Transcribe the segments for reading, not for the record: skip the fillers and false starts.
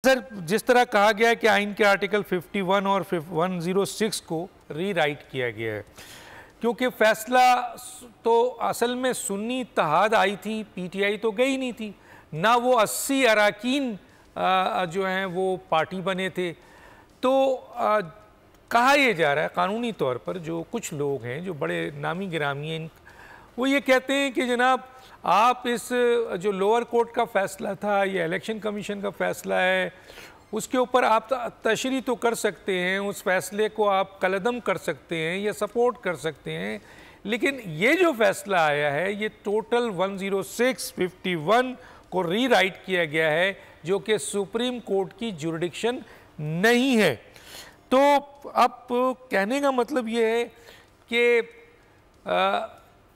Sir, जिस तरह कहा गया है कि आइन के आर्टिकल 51 और 106 को रीराइट किया गया है, क्योंकि फैसला तो असल में सुन्नी इत्तेहाद आई थी, पीटीआई तो गई नहीं थी, ना वो 80 अरकान जो हैं वो पार्टी बने थे। तो कहा यह जा रहा है कानूनी तौर पर, जो कुछ लोग हैं जो बड़े नामी गिरामी हैं, वो ये कहते हैं कि जनाब आप इस जो लोअर कोर्ट का फ़ैसला था, ये इलेक्शन कमीशन का फ़ैसला है, उसके ऊपर आप तशरीह तो कर सकते हैं, उस फैसले को आप कलअदम कर सकते हैं या सपोर्ट कर सकते हैं, लेकिन ये जो फ़ैसला आया है ये टोटल 106, 51 को रीराइट किया गया है, जो कि सुप्रीम कोर्ट की जुरिडिक्शन नहीं है। तो अब कहने का मतलब ये है कि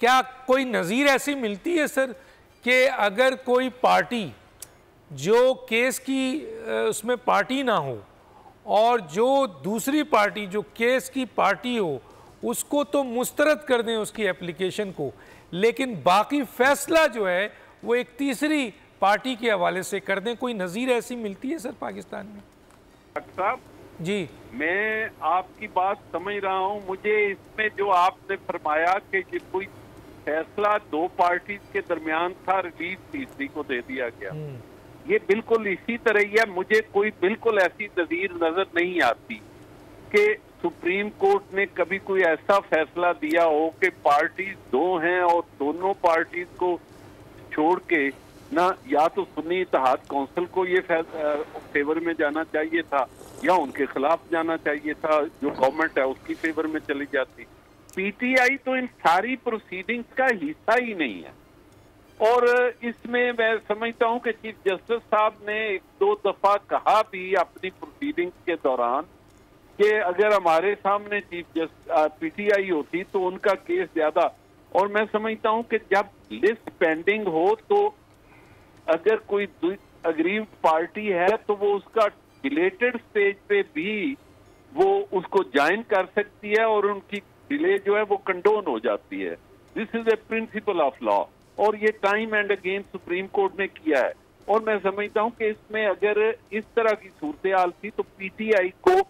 क्या कोई नज़ीर ऐसी मिलती है सर कि अगर कोई पार्टी जो केस की उसमें पार्टी ना हो और जो दूसरी पार्टी जो केस की पार्टी हो उसको तो मुस्तरद कर दें उसकी एप्लीकेशन को, लेकिन बाकी फैसला जो है वो एक तीसरी पार्टी के हवाले से कर दें, कोई नज़ीर ऐसी मिलती है सर पाकिस्तान में? डॉक्टर साहब जी, मैं आपकी बात समझ रहा हूँ। मुझे इसमें जो आपने फरमाया कि कोई फैसला दो पार्टी के दरमियान था, रिलीज तीसरी को दे दिया गया, ये बिल्कुल इसी तरह ही है। मुझे कोई बिल्कुल ऐसी नज़ीर नजर नहीं आती कि सुप्रीम कोर्ट ने कभी कोई ऐसा फैसला दिया हो कि पार्टीज दो हैं और दोनों पार्टीज को छोड़ के ना या तो सुन्नी इत्तेहाद काउंसिल को ये फेवर में जाना चाहिए था या उनके खिलाफ जाना चाहिए था, जो गवर्नमेंट है उसकी फेवर में चली जाती। पीटीआई तो इन सारी प्रोसीडिंग्स का हिस्सा ही नहीं है। और इसमें मैं समझता हूं कि चीफ जस्टिस साहब ने एक दो दफा कहा भी अपनी प्रोसीडिंग्स के दौरान कि अगर हमारे सामने पीटीआई होती तो उनका केस ज्यादा। और मैं समझता हूं कि जब लिस्ट पेंडिंग हो तो अगर कोई अग्रीव्ड पार्टी है तो वो उसका डिलेटेड स्टेज पे भी वो उसको ज्वाइन कर सकती है और उनकी डिले जो है वो कंडोन हो जाती है। This is a principle of law और ये time and again supreme court ने किया है। और मैं समझता हूं कि इसमें अगर इस तरह की सूरत हाल थी तो पीटीआई को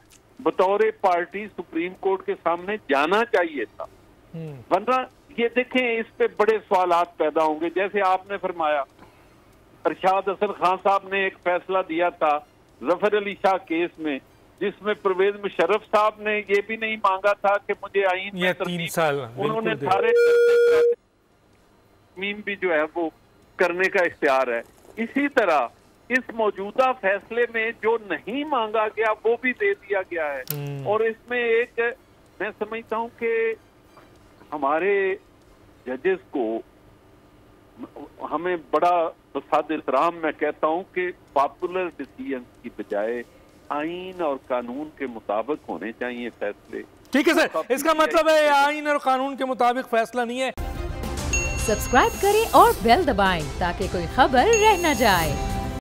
बतौर पार्टी सुप्रीम कोर्ट के सामने जाना चाहिए था, वरना ये देखें इस पे बड़े सवालात पैदा होंगे। जैसे आपने फरमाया अरशाद हसन खान साहब ने एक फैसला दिया था जफर अली शाह केस में, जिसमें परवेज मुशर्रफ साहब ने ये भी नहीं मांगा था कि मुझे आईन में 3 साल उन्होंने सारे मीम भी जो है वो करने का इख्तियार है। इसी तरह इस मौजूदा फैसले में जो नहीं मांगा गया वो भी दे दिया गया है। और इसमें एक मैं समझता हूं कि हमारे जजेस को हमें बड़ा बसाद एहतराम मैं कहता हूं कि पॉपुलर डिसीजन की बजाय आइन और कानून के मुताबिक होने चाहिए फैसले। ठीक है सर, इसका मतलब है आइन और कानून के मुताबिक फैसला नहीं है। सब्सक्राइब करें और बेल दबाएं ताकि कोई खबर रह न जाए।